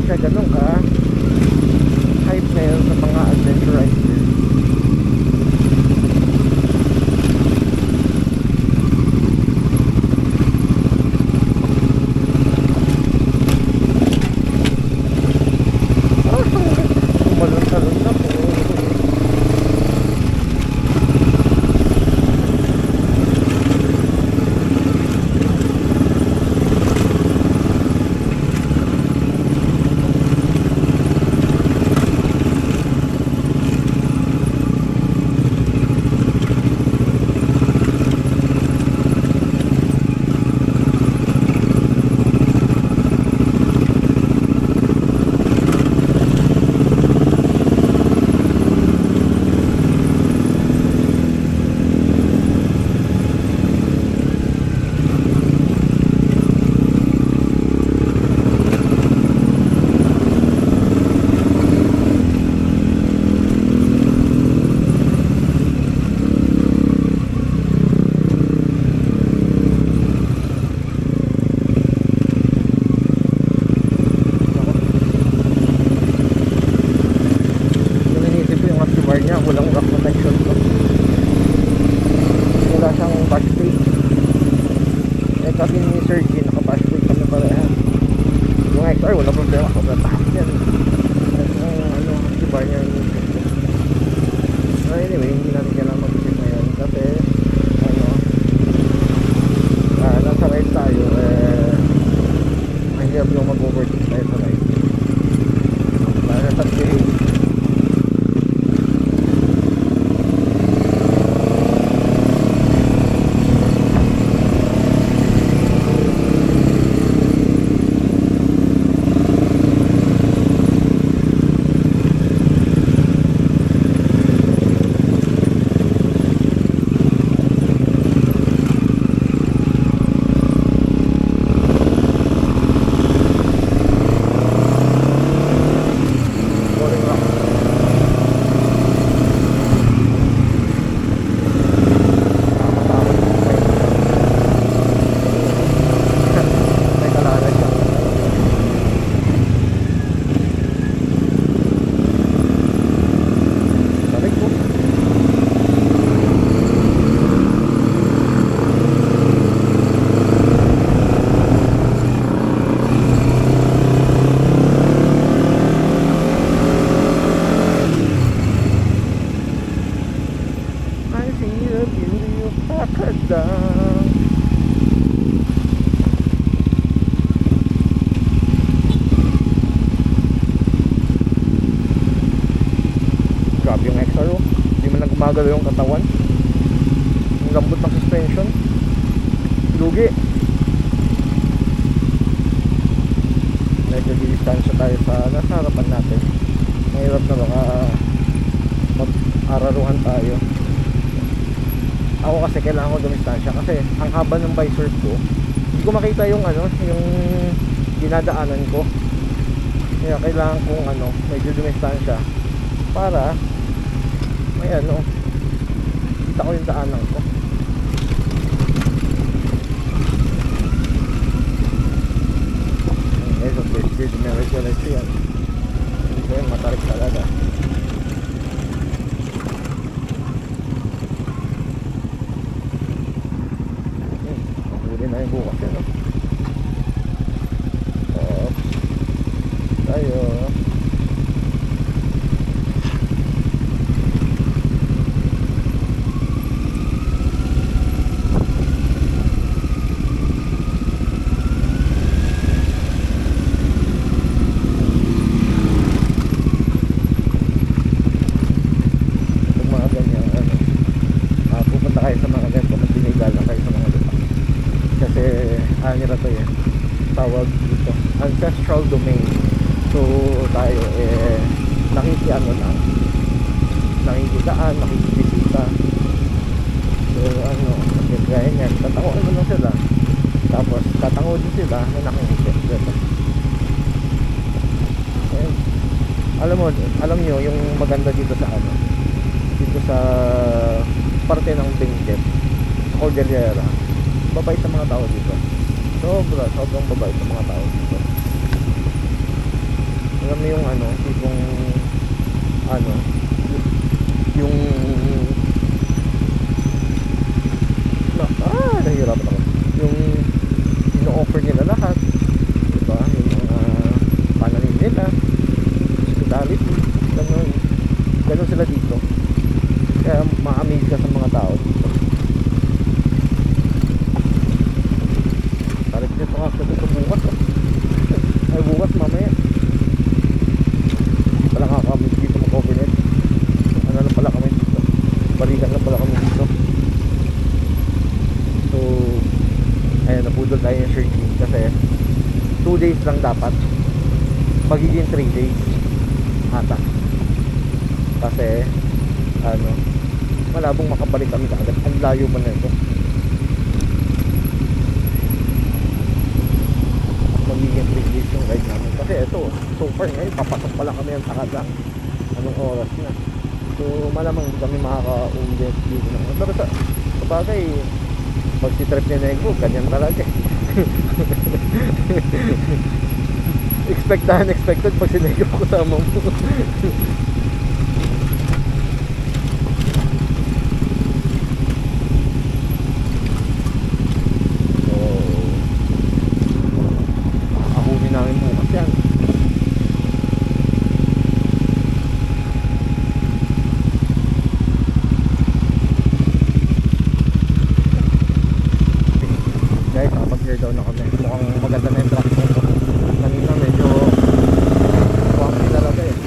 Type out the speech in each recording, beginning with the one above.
siya ganun ka hype ngayon sa mga adventure rider. Malon-talon na po. Niya walang rock protection to. Wala siyang bash plate. Eh kasi ni Sir G naka bash plate kami pareha. Yung XR wala problema ko sa taas yan. Ano si bar niya yung so anyway hindi natin kailangan mag-isip ngayon kasi ano nasa ride tayo mahirap yung mag-overtake tayo sa ride para sa spirit. Grabe yung XR, hindi man nagmagalaw yung katawan. Ang lambot ng suspension. Lugi. Medyo distansya tayo sa nasa harapan natin. Mahirap na baka mag-araruhan tayo. Ako kasi kailangan ko dumistansya kasi ang haba ng visor ko, hindi ko makita yung ano, yung dinadaanan ko. Kaya kailangan kong ano, medyo dumistansya para may ano, kita ko yung daanan ko. Okay, so first speed, may regular yan. Hindi ko yung matarik talaga. Huli na yung bukas yan, no? Oops. Tayo. Nila to eh, tawag dito ancestral domain. So tayo nakikiano lang, nakikitaan, nakikibisita. So ano, kaya yan, tatanguan mo lang sila, tapos tatango din sila na nakikikip dito. Alam nyo yung maganda dito sa ano, dito sa parte ng Benguet, Cordillera, babait sa mga tao dito. Sobrang babait sa mga tao dito. Alam mo yung ano, tipong ano, yung nahihirapan ako. Yung ino-offer nila lahat, diba? Yung mga pananim nila, hospitality, ganun sila dito. Kaya ma-amaze ka sa mga tao dito. Tarik dito ka sa bukas, oh. Ay, bukas mamaya wala nga kami dito mag-overnight. Ano lang pala kami dito, balikan lang pala kami dito. So ayun, napudol tayo yung searching kasi 2 days lang dapat, magiging 3 days ata kasi ano, malabong makabalik kami kaagad. Ang layo pa na ito. Magiging 3 days yung ride namin kasi ito, so far ngayon papasok pala kami ang takada. Anong oras na, so malamang hindi kami makaka-uwi dito na. Pero sa bagay, pag si trip ni Negro, ganyan talaga. Expected pag si Negro kasama mo. So ahunin namin bukas yan. Guys, nakapag-clear down na kami. Mukhang maganda na yung truck mo. Kanina medyo bumpy talaga eh.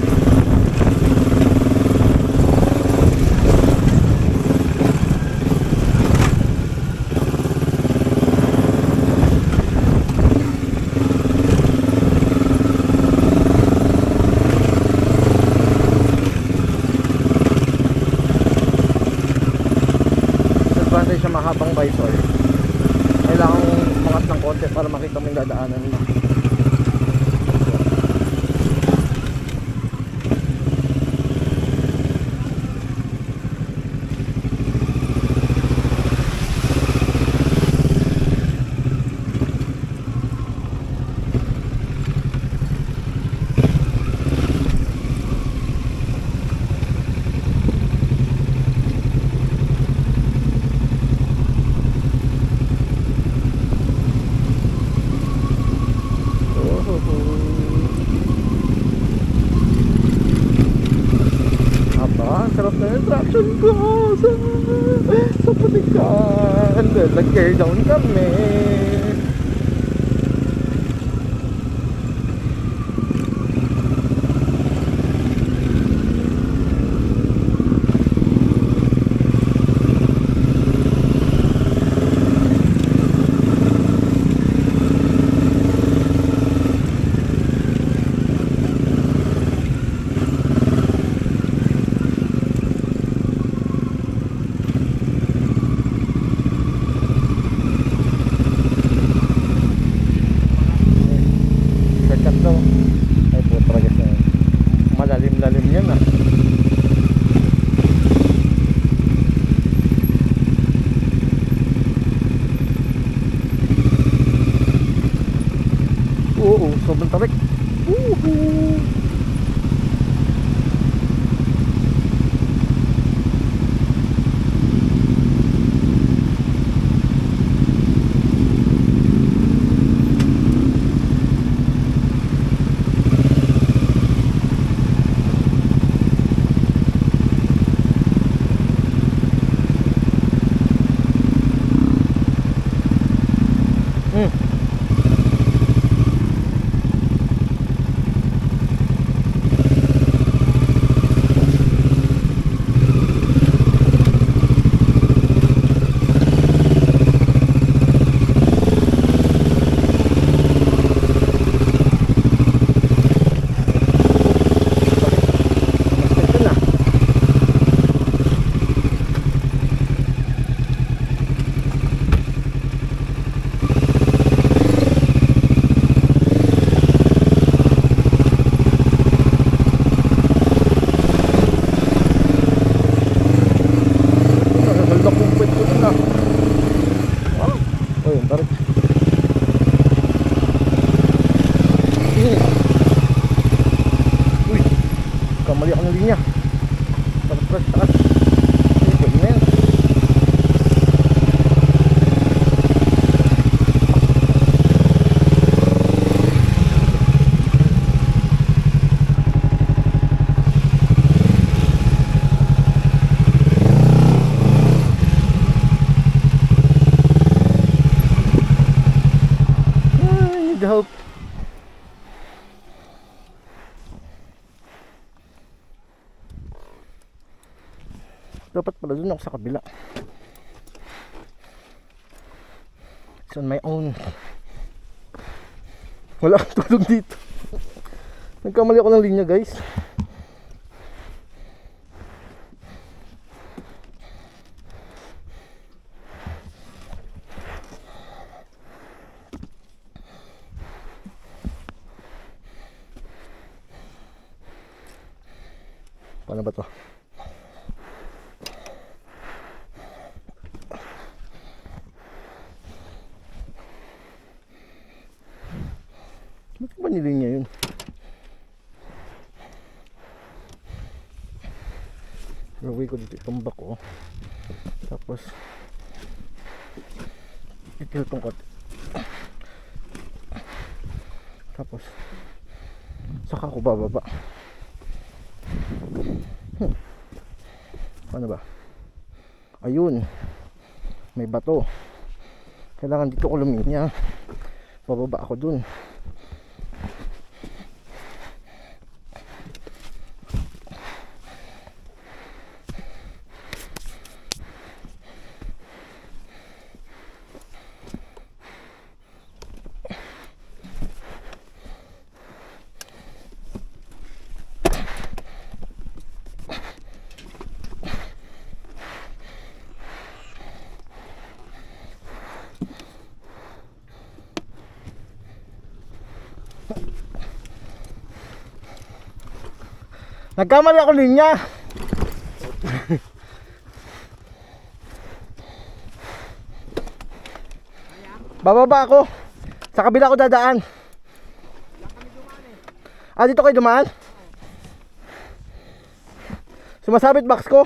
Advantage sa mahabang visor, kailangan umangat ng konti para makita mo yung dadaanan mo. Sarap na yung traction ko sa putikan. Nag-tear down kami. Ay putra guys, malalim-lalim yan ah. Oo, sobrang tarik. Nagkamali ako ng linya. Tapos taas. Pwede na yan. I need help. Dapat pala dun ako sa kabila. It's on my own. Wala akong tulog dito. Nagkamali ako ng linya, guys. Paano ba to? Ba't ba nilinya yun? Gawin ko dito itong bako. Tapos itiltong ko. Tapos saka ako bababa. Ano ba? Ayun. May bato. Kailangan dito ko luminya. Bababa ako dun. Nagkamali ako linya. Bababa ako. Sa kabila ako dadaan. Ah, dito kayo dumaan? Sumasabit box ko.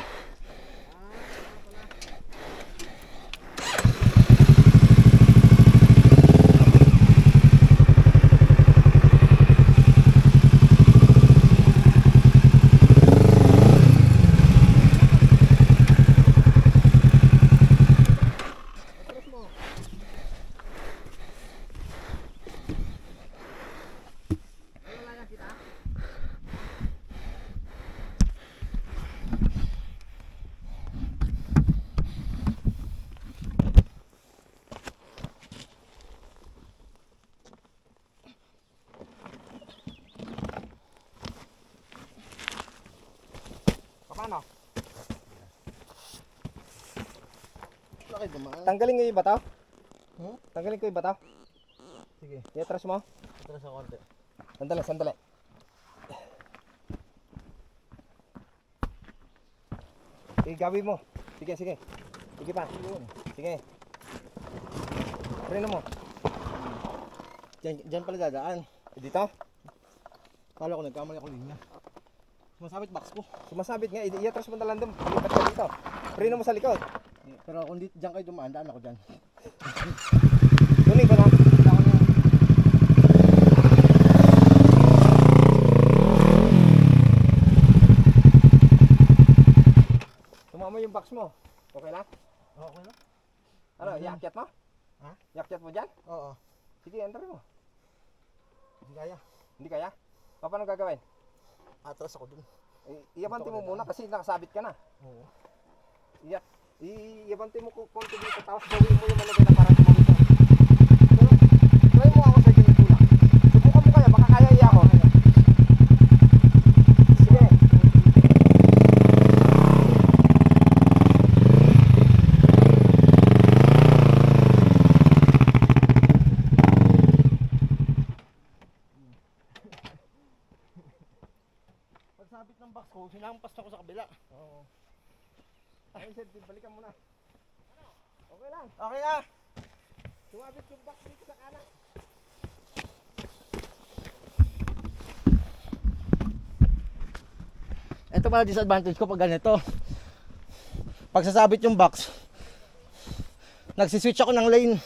Paano? Wala kayo dumaan. Tanggalin ko yung bataw? Hmm? Tanggalin ko yung bataw? Sige, I-atras mo? atras ako konti. Sandali, sandali. Gawin mo. Sige, sige. Sige pa. Sige. Preno mo. Diyan pala dadaan. Dito? Kala ko nagkamali ako linya. Sumasabit box ko. Sumasabit nga. I-atras mo na lang doon. Lipat ka dito. Preno mo sa likod. Pero kung dito diyan kayo dumaan, daan ako diyan. Tuloy ko na. Tumama yung box mo. Okay na? Okay na? Ano, iakyat mo? Ha? Iakyat mo dyan? Oo. Sige, enter mo. Hindi kaya. Hindi kaya? Paano gagawin? Atras ako dun. Iabante mo muna kasi nakasabit ka na. Oo. Iabante mo konti dito tapos gawin mo yung malagay na parang tumamito. Try mo ako sa ganito lang. Subukan mo kaya, baka kaya iya ako. Sige. Pagsabit ng box ko, sinampas ako sa kabila. Oo. Ayun, sir, balikan mo na. Okay lang. Okay na. Sumabit yung box dito sa kanan. ito pala disadvantage ko pag ganito. Pag sasabit yung box, nagsiswitch ako ng lane.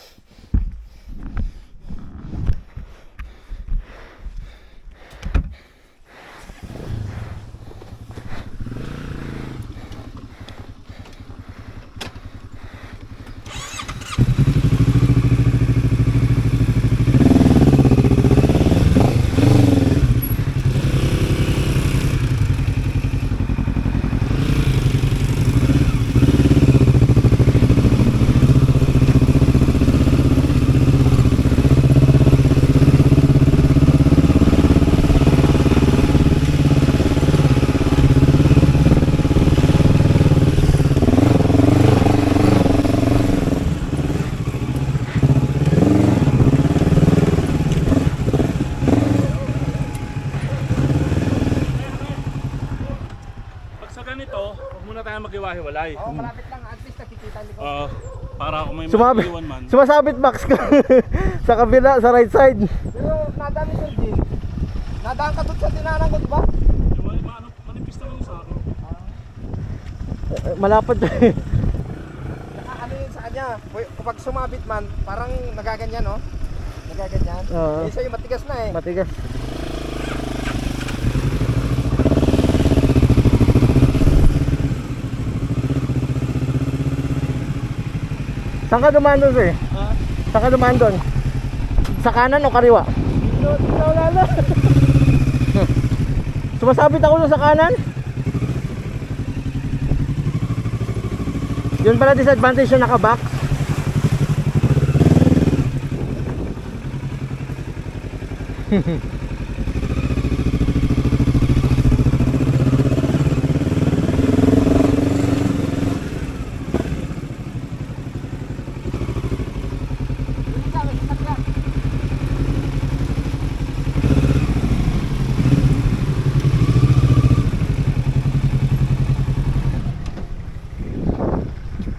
Pag sa ganito, huwag muna tayo maghiwa-hiwalay. Oo, malapit lang. At least nakikita nito. Oo. Para kung may Sumabit, maiwan man. sumasabit box ko sa kabila, sa right side. Pero nadaan ni Sir Jin. Nadaan ka doon sa dinanan ko, di ba? Yung manipis naman yung sa akin. Malapad. Ano yun sa kanya? Kapag sumabit man, parang nagaganyan, no? Nagaganyan. Oo. Eh, sa'yo matigas na eh. Matigas. Saan ka dumaan doon, sir? Ha? Saan ka dumaan doon? Sa kanan o kariwa? Lalo. Sumasabit ako doon sa kanan. Yun pala disadvantage yung naka-box.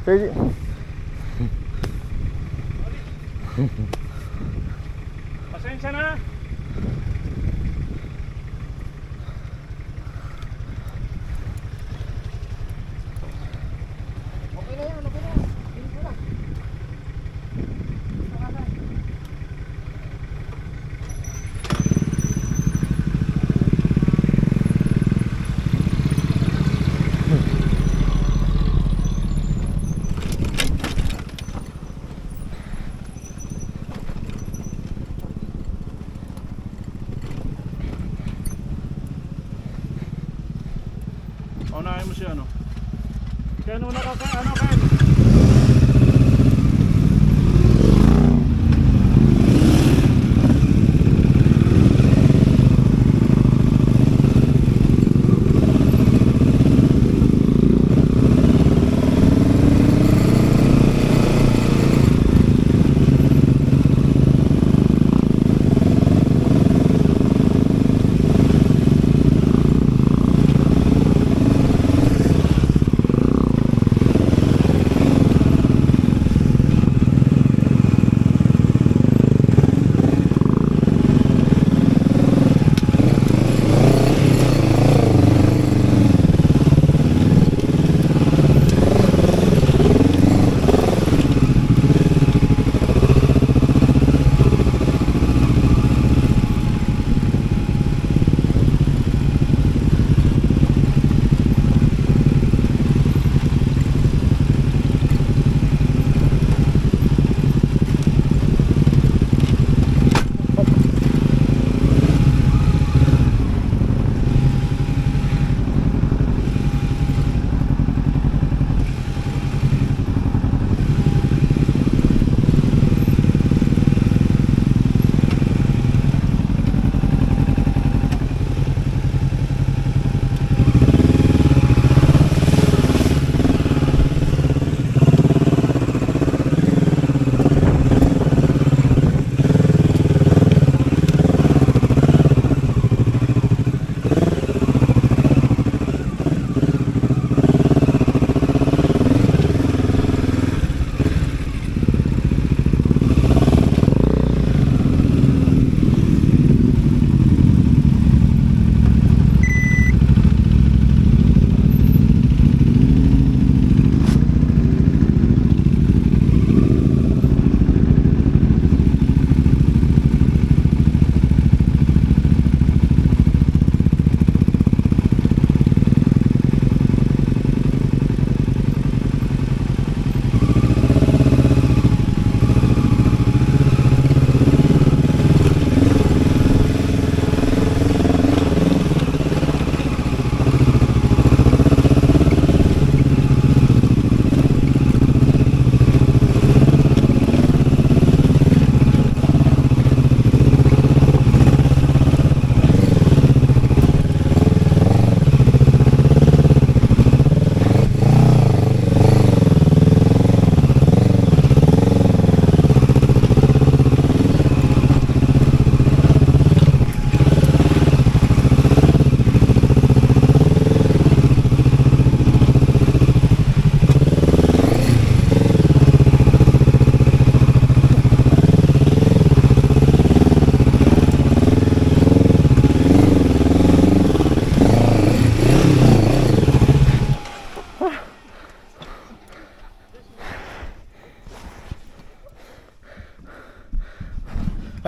Sir, Pasensya na. Okay na yan, okay na yan. Hindi ko lang. Unahin mo siya, ano? Kaya nung ano, Ken?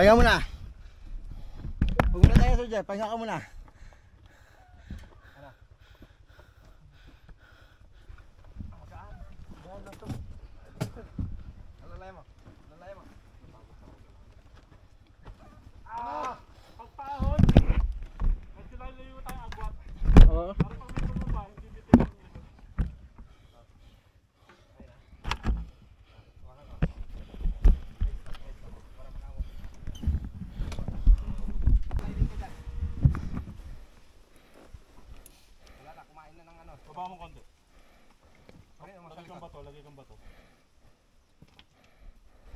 Pahinga muna. Huwag muna tayo, Sir Jeff. Pahinga ka muna. Lalay mo. Lalay mo. Pagpahon! At layo tayo agwat. Oo. Para pag may tumaba, hindi bitin yung likod. Wala na, kumain na ng ano. Baba mo konti. Lagay mo sa Lagay kang likod. bato, lagay kang bato.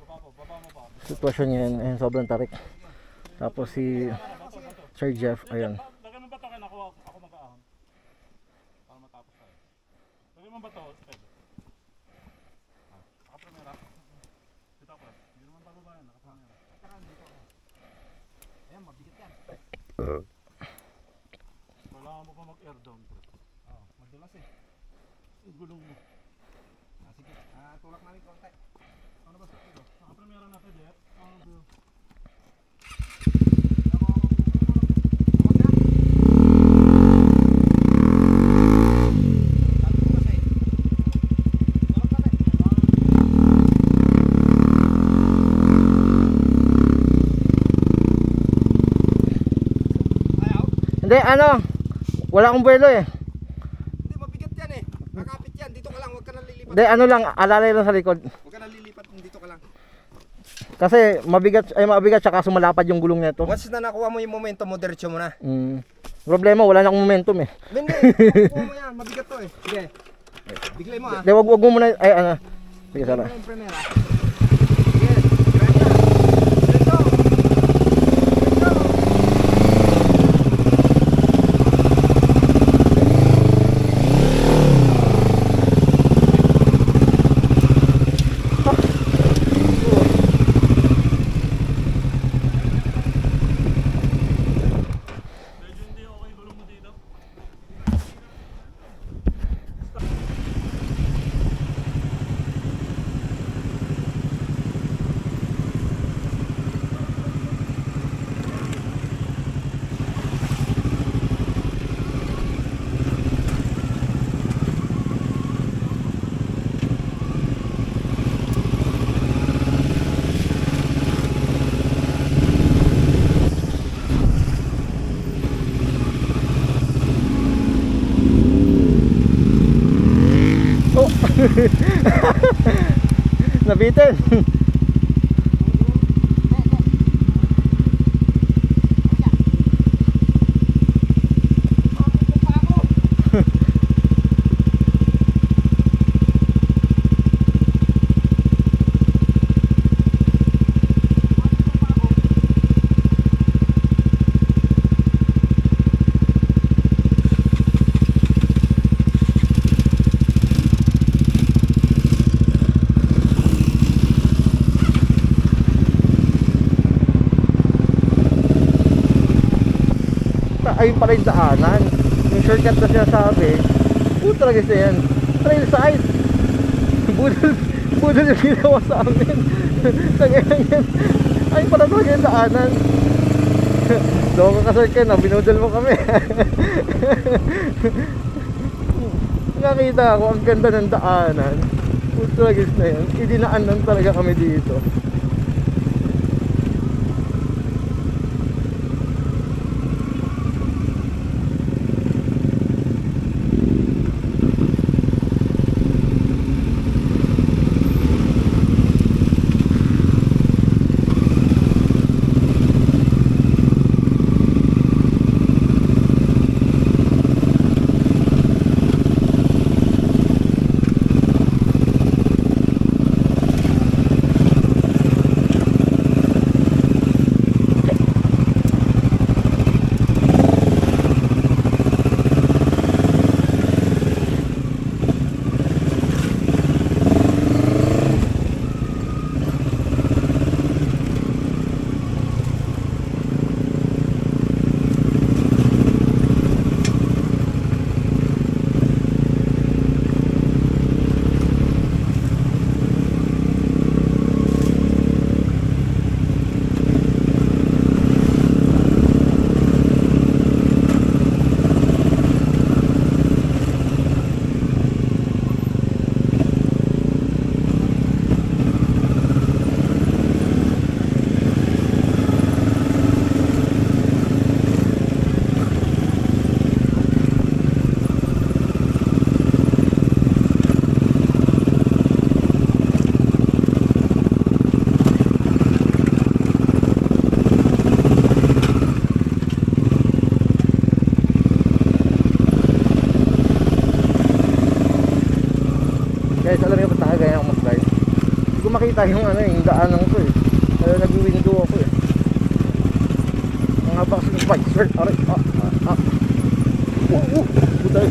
Baba mo pa. Sitwasyon niya yan, ayun, sobrang tarik. Tapos si Bato, bato. Sir Jeff, ayun. Lagay mo bato, kaya nakuha ako mag-aahon. Para matapos tayo. Lagay mo bato, pwede. Naka-primera. Dito ako. Hindi naman bababa yan, naka-primera. Ayan, mabigat yan. Kailangan mo pa mag-air down, pre. Oo, madulas eh. Ang gulong mo. Sige, tulak namin konti. Ano ba sa kilo? Naka-primera na, Jeff. Hindi, ano, wala akong buwelo eh. Hindi, mabigat yan eh. Nakapit yan. Dito ka lang, huwag ka nang lilipat. Hindi, ano lang, alalay lang sa likod. Huwag ka nang lilipat, dito ka lang. Kasi mabigat tsaka sumalapad yung gulong nito. Once na nakuha mo yung momentum mo, diretso mo na. Problema, wala na akong momentum eh. Hindi, nakuha mo yan. Mabigat to eh. Sige. Biglay mo Hindi, wag mo muna, ay ano. Sige, sana. Yung primera. Sige, try na. Diretso. Diretso. Medyo hindi okay yung gulong mo dito. Oh! Nabitin! Ayun pala yung daanan. Yung shortcut na sinasabi, puto talaga siya yan. Trail side. Budol yung ginawa sa amin. Tagayan yan. Ayun pala talaga yung daanan. Loko ka sir Ken, binudol mo kami. Nakita ko, ang ganda ng daanan. Puto talaga na yan. Idinaan lang talaga kami dito. makita yung ano yung daanan ko eh. Kaya nag-window ako eh. Ang haba kasi ng visor. Aray, Butay.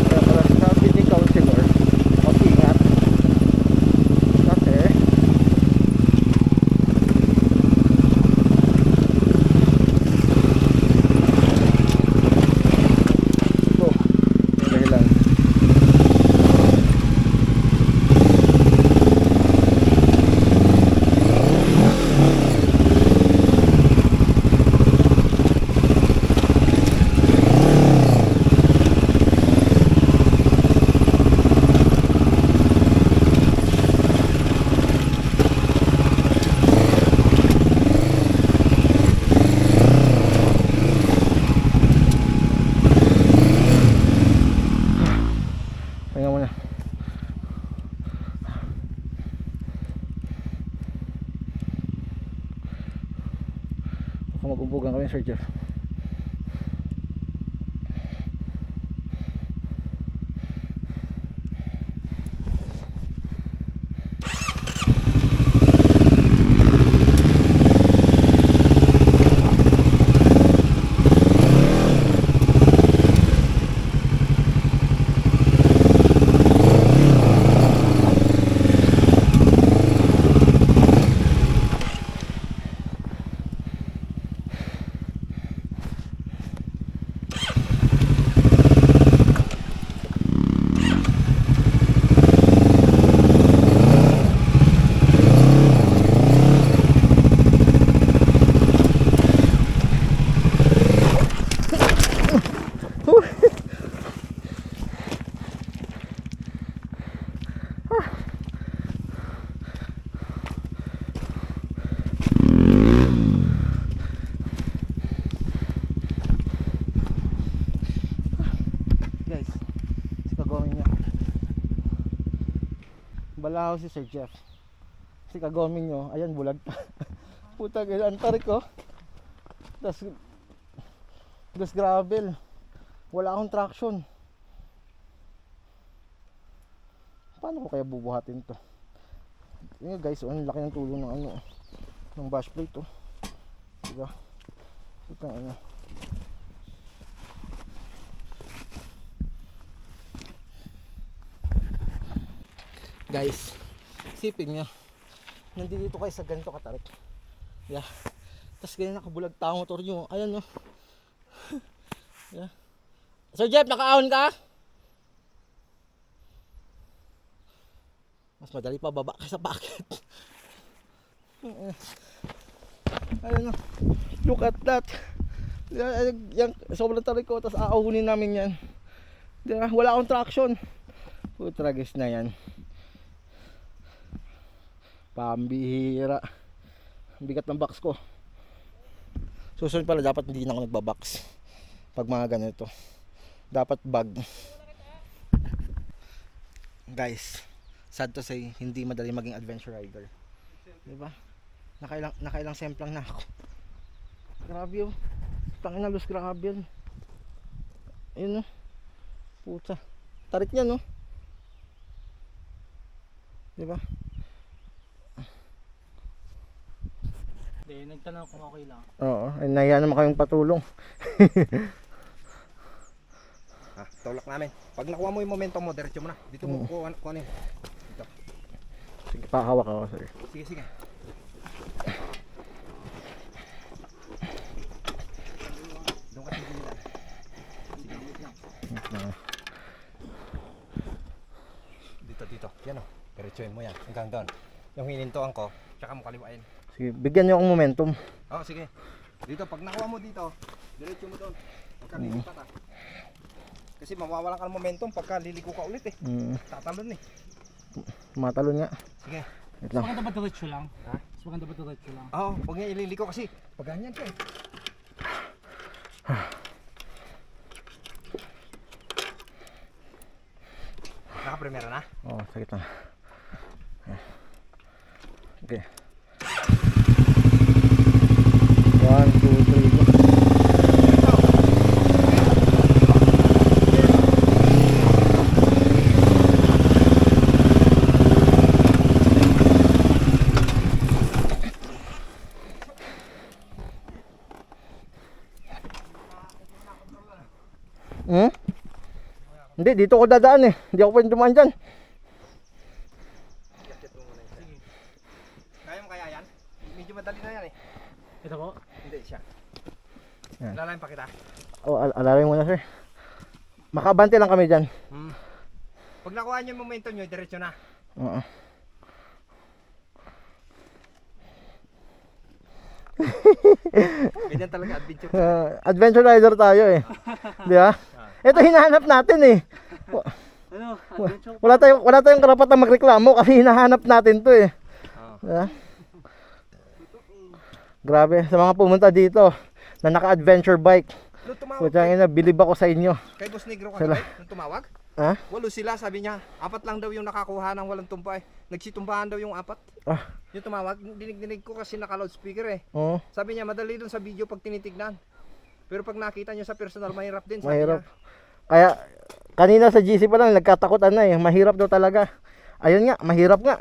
Kaya pala sabi ni Counselor, mag-ingat. Kasi ito, yung dahilan. Pahinga muna. Baka mag-ubugan kami, Sir Jeff. Guys, si kagawin nyo balahaw si Sir Jeff. Si kagawin nyo, ayan bulag pa. Putang ina, ang tarik ko. Das gravel. Wala akong traction. Paano ko kaya bubuhatin to? Yun guys, ang laki ng tulong ng ano, ng bash plate to. Diba? Putang ina. Guys, isipin nyo, nandito kayo sa ganito katarik. Yeah. Tapos ganyan nakabulag tao motor nyo. Ayan no. Yeah. Sir Jeff, nakaahon ka? Mas madali pa baba ka sa packet. Ayan no. Look at that. Yan, sobrang tarik ko. Tapos aahunin namin yan. Diba? Wala akong traction. Putragis na yan. Pambihira. Bigat ng box ko. Susunod pala dapat hindi na ako nagbabox pag mga ganito. Dapat bag. Guys, sad to say, hindi madali maging adventure rider. Diba? Nakailang semplang na ako. Grabe oh. Tangina los, grabe yan. Ayun oh. Puta. Tarik niya no. Diba? Hindi, nagtanong kung okay lang. Oo, ay nahiya naman kayong patulong. Tulak namin. Pag nakuha mo yung momentum mo, diretso mo na. Dito mo kuha ano yun. Dito. Sige, pahawak ako, sir. Sige, sige. Doon kasi gilitan. Sige, wait lang. Dito. Yan o. Diretsoin mo yan. Hanggang doon. Yung hinintuan ko, tsaka mo kaliwain. Sige, bigyan niyo akong momentum. Oo, sige. Dito, pag nakuha mo dito, diretso mo doon. Pagka lilipat ka. Kasi mawawalan ka ng momentum pagka liliko ka ulit eh. Tatalon eh. Matalon nga. Sige. Wait Mas lang. maganda ba diretso lang? Ha? Mas maganda ba diretso lang? Oo, huwag niya ililiko kasi pag ganyan ka eh. Naka-primera na? Oh, sakit lang. Okay. 1, 2, 3, go. Hmm? Hindi, dito ko dadaan eh. Hindi ako pwede dumaan dyan. Kaya mo kaya yan? Medyo madali na yan eh. Ito po? Hindi siya. Yan. Lalayan pa kita. Oh, alalay muna sir. Makabante lang kami dyan. Pag nakuha niyo yung momentum niyo, diretso na. Oo. Ganyan talaga adventure. Adventure rider tayo eh. Di ba? Ito hinahanap natin eh. Ano? Adventure? Wala tayong karapatang magreklamo kasi hinahanap natin to eh. Diba? Grabe, sa mga pumunta dito na naka-adventure bike. Nung tumawag Putang ina, bilib ako sa inyo. kay Boss Negro Sila. kagabi, nung tumawag, Ha? 8 sila, sabi niya, 4 lang daw yung nakakuha ng walang tumpay. Nagsitumbahan daw yung 4. Ah, Yung tumawag, dinig ko kasi naka-loudspeaker eh. oo, Sabi niya, madali dun sa video pag tinitignan. Pero pag nakita niyo sa personal, mahirap din. Sabi mahirap. niya. Kaya kanina sa GC pa lang nagkatakutan na eh. Mahirap daw talaga. Ayun nga, mahirap nga.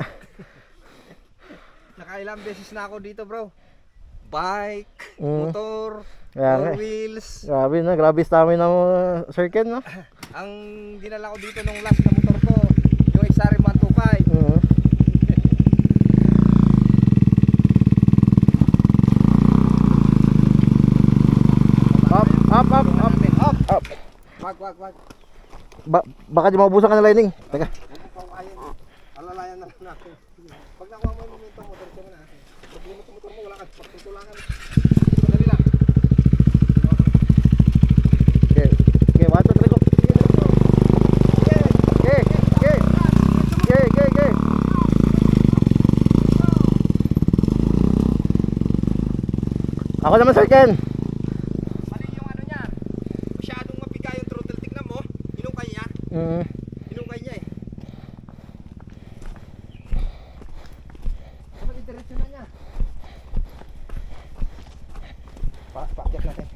Nakailang beses na ako dito bro. Bike, Mm. motor, Kaya nga. 4 wheels. Grabe na, grabe stamina mo, Sir Ken, no? Ang dinala ko dito nung last na motor ko, yung XRM 125. Mhm. Up, up, up, up, Up! up. Wag. Baka di maubusan ka ng lining. Teka. Huwag mo kawain. Alalayan na lang natin. Pag nakuha mo yung momentum mo, diretso mo na. Pag yung motor mo, wala ka. Pagtutulangan. Madali lang. Okay. Okay, 1, 2, 3, go. Okay, okay. Okay, okay, okay. Ako naman, Sir Ken. Mali yung ano niya. Masyadong mabigay yung throttle. Tignan mo. Hinukay niya. Mhm. Hinukay niya eh. Dapat diretso na niya. Paakyat natin.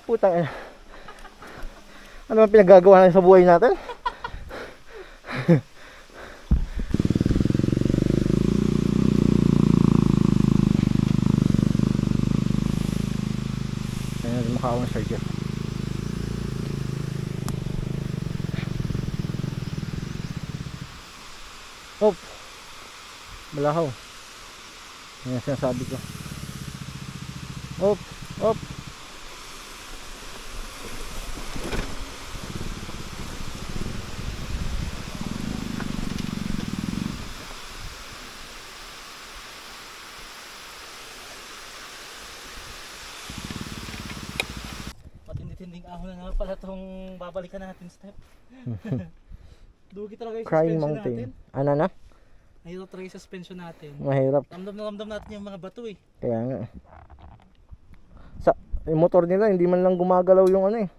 Putang ina. Ano bang pinagagawa natin sa buhay natin? Ayan, mukha akong Sir Ken. Hop! Balahaw. Yan ang sinasabi ko. Hop! Hop! Matindi-tinding ahon na nga pala itong babalikan natin step. Dugi talaga yung Crying suspension Mountain. natin. Ano na? Mahirap talaga yung suspension natin. Mahirap. Ramdam na ramdam natin yung mga bato eh. Kaya nga. Sa yung motor nila hindi man lang gumagalaw yung ano eh.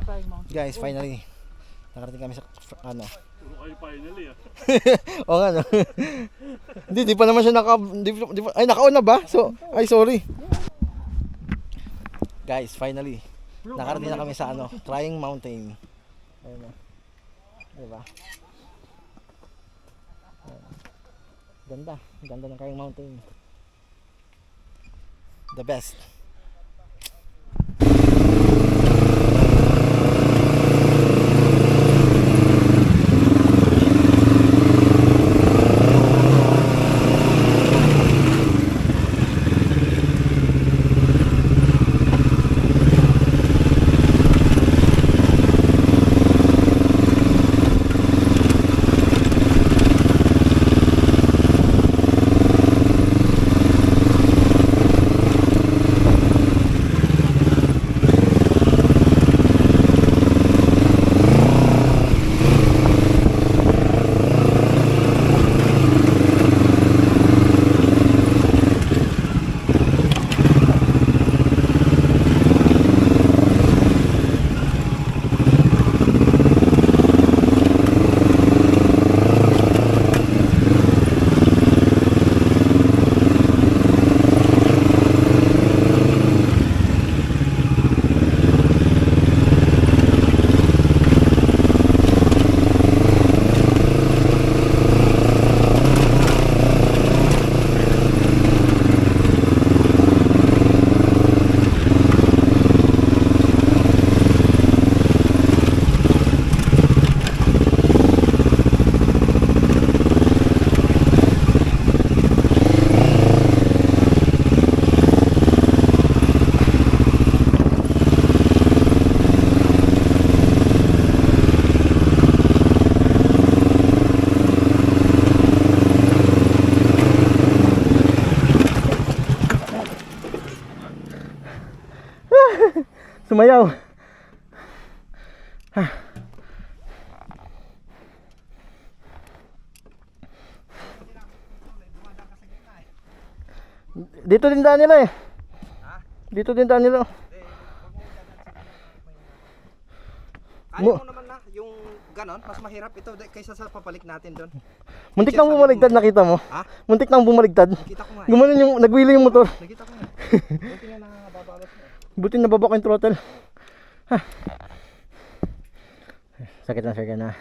trying mountain. Guys, finally. Nakarating kami sa ano. Puro kayo finally ah. Oo nga no. Di pa naman siya ay naka-on na ba? So, ay sorry. Guys, finally. Nakarating na kami sa ano, Trying Mountain. Ayun na. Diba? Ganda. Ganda ng Trying Mountain. The best. Sumayaw. Dito din daan nila eh. Dito din daan nila. Ayaw mo naman na yung ganon, mas mahirap ito kaysa sa papalik natin doon. Muntik nang bumaligtad, nakita mo? Ha? Muntik nang bumaligtad. Nakita ko nga. Gumanon yung, nagwili yung motor. Nakita ko nga. Buti nga nababalas mo. Buti nababa ko yung throttle. Ha. Sakit na na.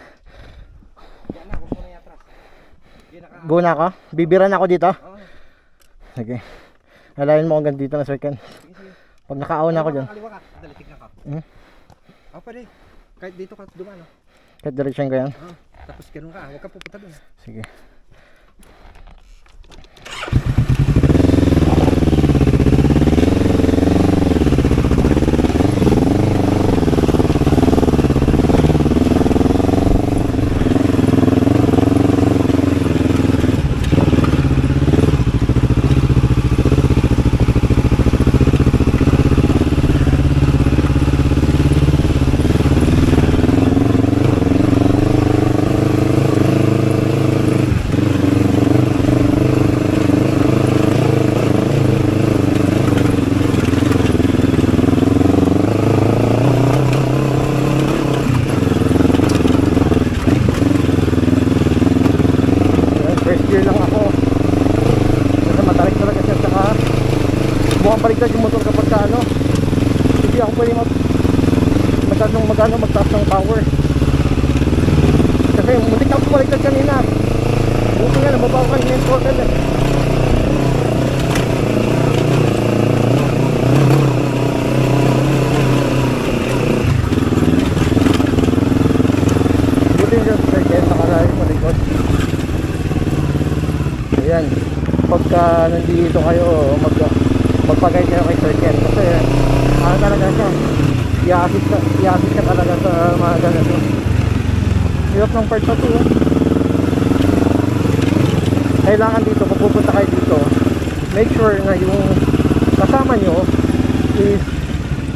Yan na, huwag mo na yatras. Buo na ako? Bibira na ako dito? Oo. Sige. Alayin mo hanggang dito na circle. Sige, sige. Pag naka-on ako dyan. Kaliwa ka. Dali, tignan ka. Hmm? Pwede. Kahit dito ka dumano. Kahit direksyon ko yan. Tapos ganun ka. Huwag ka pupunta doon. Sige. First year lang ako. Kasi matarik talaga siya. Saka mukhang baliktad yung motor kapag ka ano. Hindi ako pwede magtaas ng power. Kasi muntik na ako baliktad kanina. Buti nga nababaw kanina yung throttle eh. Buti yung circuit nakalayo mo likod. Ayan, pagka nandito kayo magpagay kayo kay Sir Ken kasi ano talaga siya, i-assist ka talaga sa mga ganito. Hirap ng part sa 2. Kailangan dito, kung pupunta kayo dito, make sure na yung kasama nyo is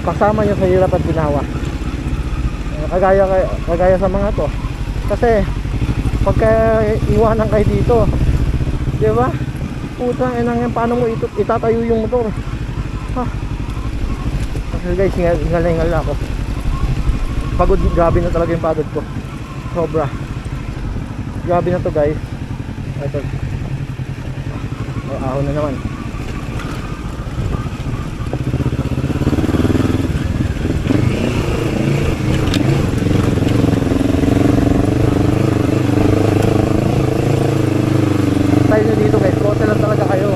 kasama nyo sa hirap at ginawa. Kagaya sa mga to. Kasi pagka iwanan kayo dito, di ba? Putang ina nga, paano mo itatayo yung motor? Ha? Kasi guys, hingal na ako. Pagod, grabe na talaga yung pagod ko. Sobra. Grabe na to guys. Ito. May ahon na naman. Tayo nyo dito guys, kote lang talaga kayo.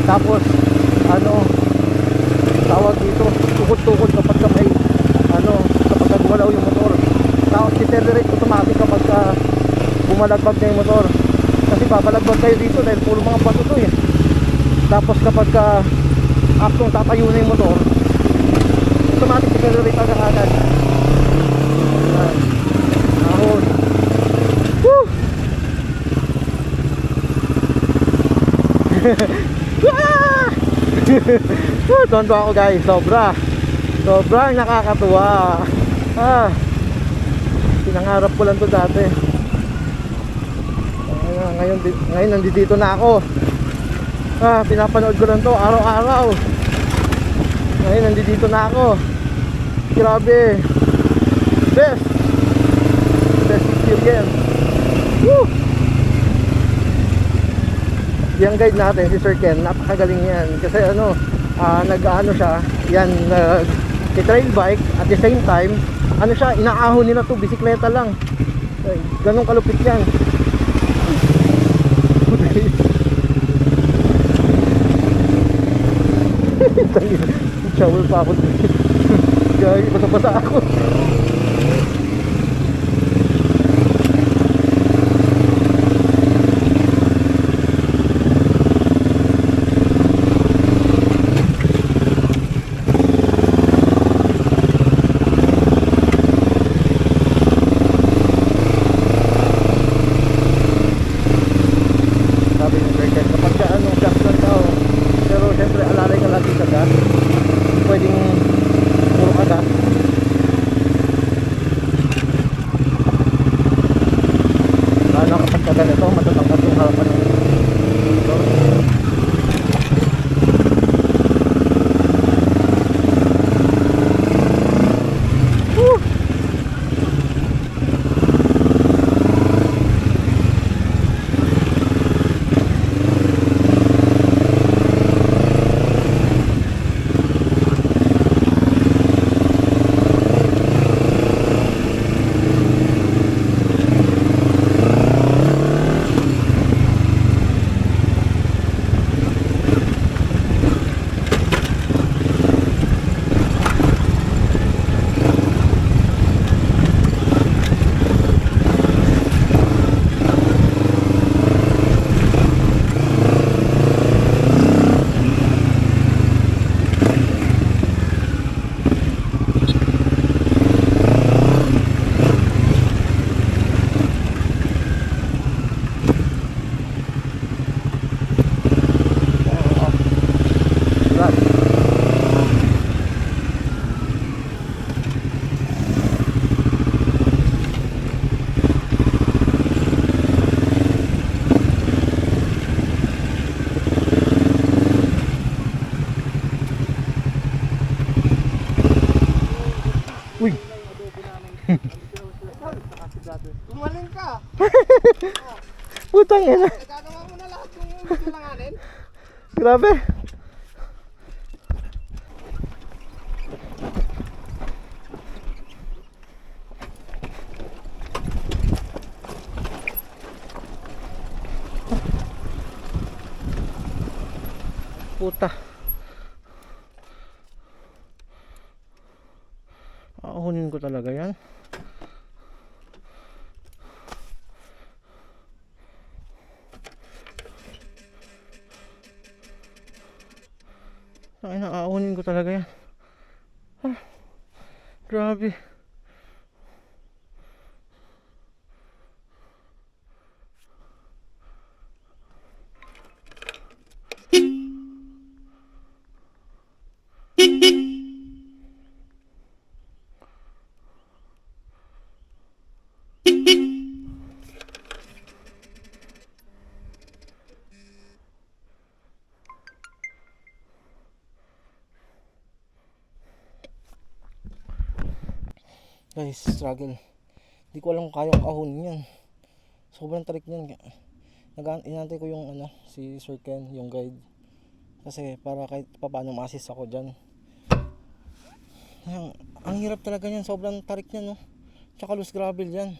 Tapos ano, tawag dito, tukod-tukod kapag ka may ano, kapag ka gumalaw yung motor. Tapos decelerate automatic kapag ka bumalagbag na yung motor. Kasi babalagbag kayo dito dahil puro mga bato to eh. Tapos kapag ka aktong tatayo na yung motor, automatic decelerate agad-agad. Ayan. Ahon. Woo! Tonto ako guys, sobrang nakakatuwa. Pinangarap ko lang to dati. Ngayon nandito na ako. Pinapanood ko lang to araw-araw. Ngayon nandito na ako. Grabe. Best experience. Woo! Yung guide natin, si Sir Ken, napakagaling yan. Kasi ano, nag-ano siya, yan, trail bike, at the same time, ano siya, inaahon nila to, bisikleta lang. Ganun kalupit yan. Shower pa ako. Gagi, basa-basa ako. Uy! Tumaling ka! Putang ina! Nagagawa mo na lahat yung gusto langanin. Grabe! Puta! Akunin ko talaga yan. Ay, nakaunin ko talaga yan. Grabe. Guys, struggle. Hindi ko alam kung kaya kong ahunin yan. Sobrang tarik niyan. Inantay ko yung si Sir Ken, yung guide. Kasi para kahit paano ma-assist ako dyan. Ang hirap talaga niyan, sobrang tarik niyan, no. Tsaka loose gravel yan.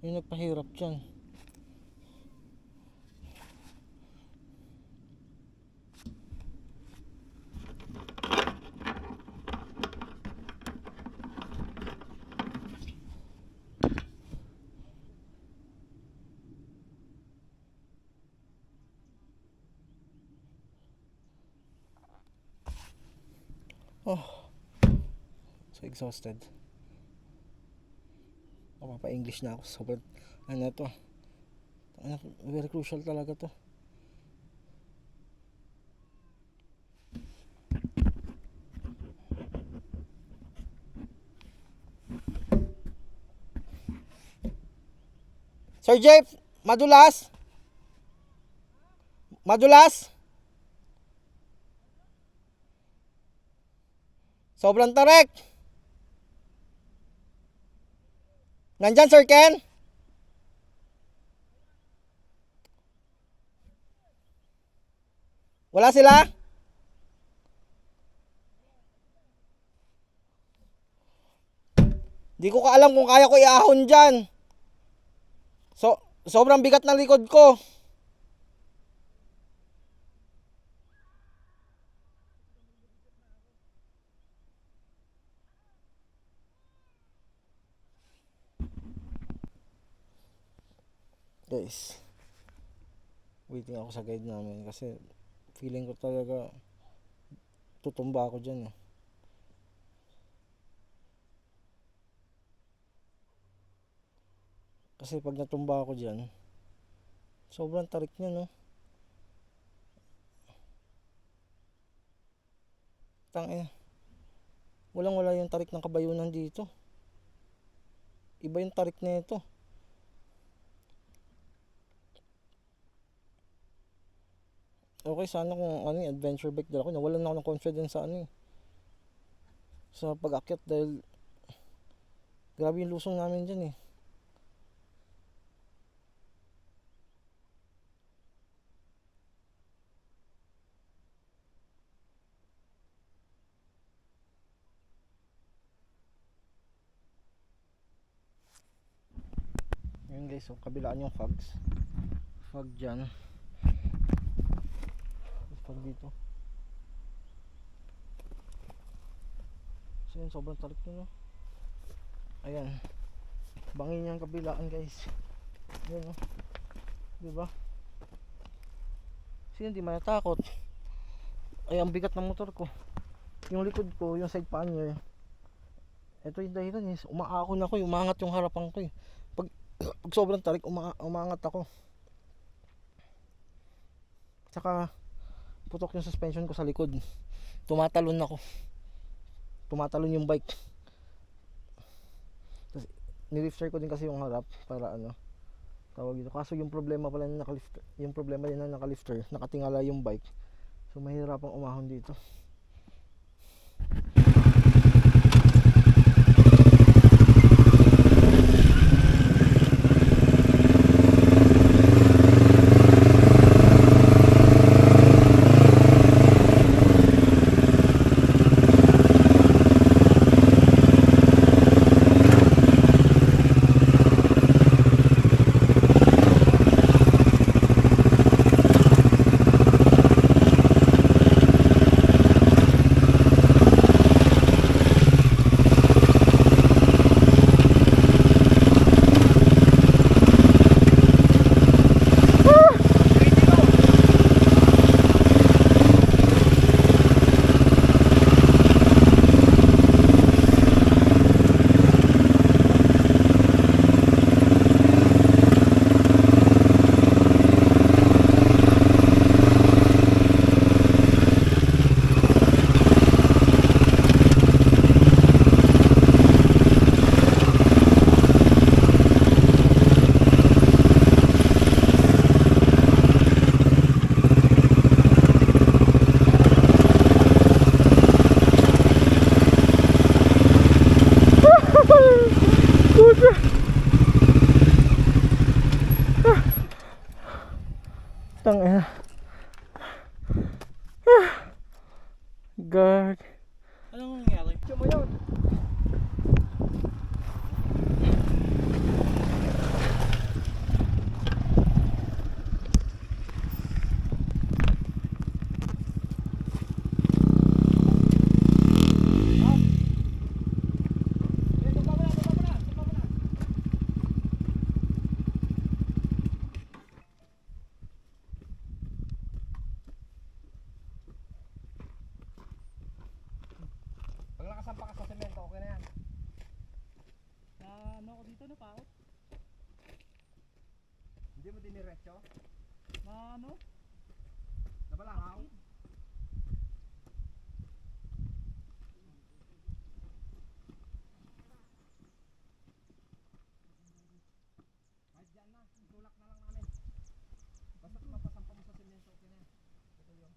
Yung nagpahirap dyan. Oh, so exhausted. Mapapa-English na ako. Sobrang, to. Very crucial talaga to. Sir Jeff, madulas? Madulas? Sobrang tarik. Nandyan, Sir Ken? Wala sila? Di ko alam kung kaya ko iahon dyan. Sobrang bigat ng likod ko. Guys, waiting ako sa guide namin kasi feeling ko talaga tutumba ako dyan. Kasi pag natumba ako dyan, sobrang tarik niya, no. Tangina, walang-wala yung tarik ng kabayunan dito. Iba yung tarik na ito. Okay, sana kung adventure bike dala ko, nawalan na ako ng confidence sa pag-akyat dahil grabe yung lusong namin dyan. Ngayon guys, so kabilaan yung fog dyan, fog dito. So yun, sobrang tarik nyo, no. Ayan, bangin yung kabilaan guys. Ayan, no. Diba? Kasi hindi matatakot. Ay, ang bigat ng motor ko. Yung likod ko, yung side pannier, ito yung dahilan is umaakon ako, umangat yung harapan ko. Pag sobrang tarik, umangat ako. Tsaka putok yung suspension ko sa likod. Tumatalon ako. Tumatalon yung bike. Tapos, nilifter ko din kasi yung harap para tawag dito. Kaso yung problema pala ng nakalifter, yung problema din ng nakalifter, nakatingala yung bike. So mahirapang umahon dito. Tang ina. God. Anong nangyari? Diyo mo yun. Pag nakasampa ka sa semento, okay na yan. Ano ako dito, napaot? Hindi mo diniretso. Ano? Nabalangaw. Kahit dyan na, tulak na lang namin. Basta mapasampa mo sa semento, okay na yan. Ito yun.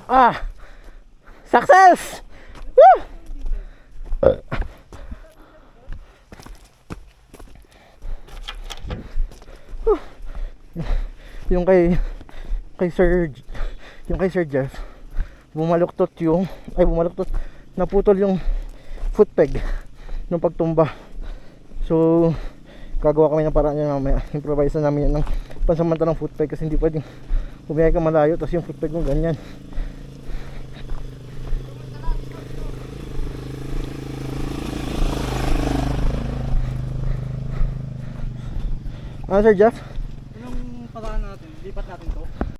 Ah! Success! Woo! Yung kay Sir Jeff, bumaluktot naputol yung foot peg nung pagtumba. So gagawa kami ng paraan yan mamaya. Improvise na namin yan ng pansamantalang foot peg kasi hindi pwedeng bumiyay ka malayo tapos yung foot peg mo ganyan. Ano Sir Jeff? Anong paraan natin? Lipat natin to?